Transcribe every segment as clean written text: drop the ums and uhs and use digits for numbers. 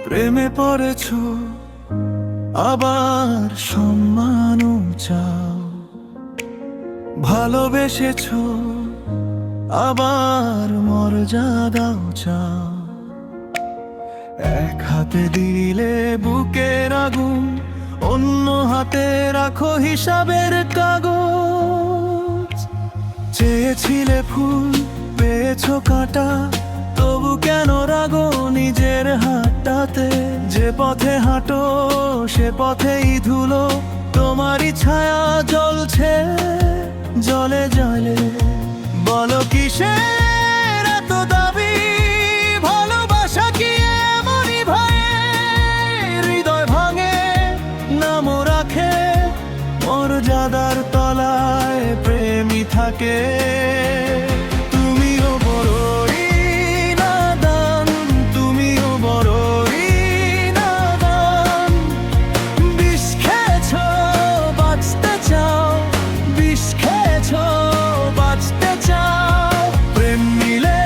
প্রেমে পড়েছ আবার সম্মানও চাও, ভালোবেসেছ আবার মর্যাদাও চাও। এক হাতে দিলে বুকের আগুন, অন্য হাতে রাখো হিসাবের কাগজ। চেয়েছিলে ফুল, পেয়েছো কাঁটা, তবু কেন রাগো নিজের হাতটাতে? যে পথে হাঁটো সে পথেই ধুলো, তোমারই ছায়া জ্বলছে জলে জলে। বলো কিসের এত দাবি, ভালোবাসা কি এমনই ভাই? হৃদয় ভাঙে নামও রাখে, মর্যাদার তলায় প্রেমী থাকে। তুমিও বড়ই নাদান, তুমিও বড়ই নাদান। বিষ খেয়েছো বাঁচতে চাও, বিষ খেয়েছো বাঁচতে চাও। প্রেম নিলে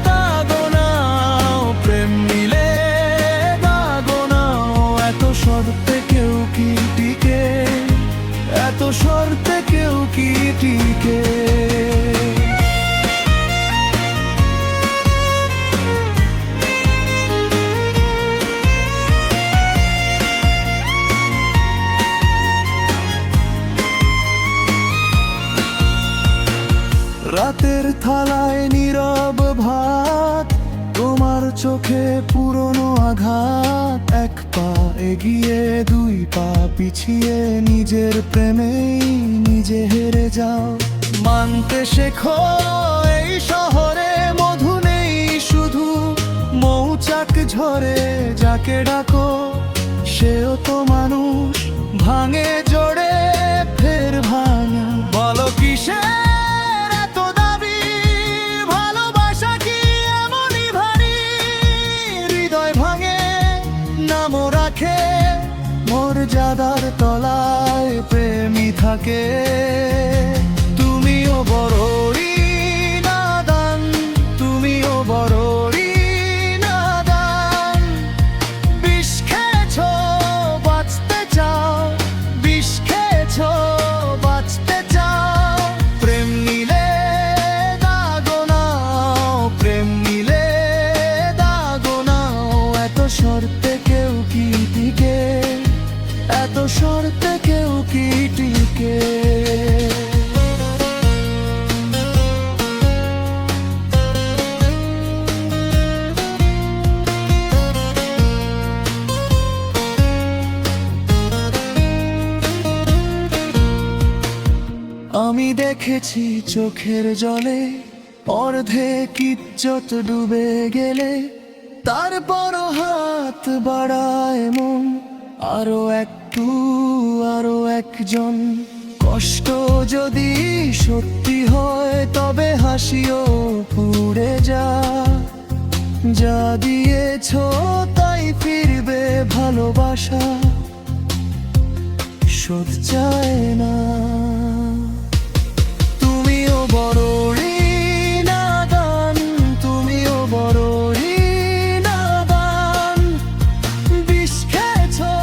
দাগো নাও, প্রেম নিলে দাগো নাও। এত শর্তে কেউ কি টিকে, এত শর্তে কেউ কি টিকে? রাতের থালায় নীরব ভাত, তোমার চোখে পুরনো আঘাত। এক পা এগিয়ে দুই পা পিছিয়ে, নিজের প্রেমেই নিজে হেরে যাও। মানতে শেখো এই শহরে মধু নেই শুধু, মৌচাক ঝরে যাকে ডাকো সেও তো মানুষ, ভাঙে জোড়ে ফের ভাঙা। বলো কিসের এত দাবি, ভালোবাসা কি এমনই ভারী? হৃদয় ভাঙে নামও রাখে, মর্যাদার তলায় প্রেমী থাকে। তুমিও বড়ই নাদান, তুমিও বড়ই নাদান। বিষ খেয়েছো বাঁচতে চাও, বিষ খেয়েছো বাঁচতে চাও। প্রেম নিলে দাগো নাও, প্রেম নিলে দাগো নাও। এত শর্তে কেউ কি টিকে, এত শর্তে কেউ কি টিকে? আমি দেখেছি চোখের জলে অর্ধেক ইজ্জত ডুবে গেলে, তারপরও হাত বাড়ায় মন আরো একটু, আরো একজন। কষ্ট যদি সত্যি হয় তবে হাসিও পুড়ে যা। যা দিয়েছো তাই ফিরবে, ভালোবাসা শোধ চায় না। তুমিও বড়ই নাদান, তুমিও বড়ই নাদান। বিষ খেয়েছো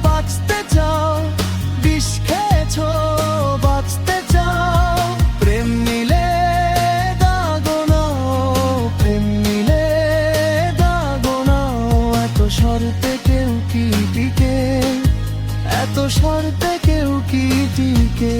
বাঁচতে চাও, বিষ খেয়েছো বাঁচতে চাও। প্রেম নিলে দাগো নাও, প্রেম নিলে দাগো নাও। এত শর্তে কেউ কি টিকে, এত শর্তে কেউ কি টিকে?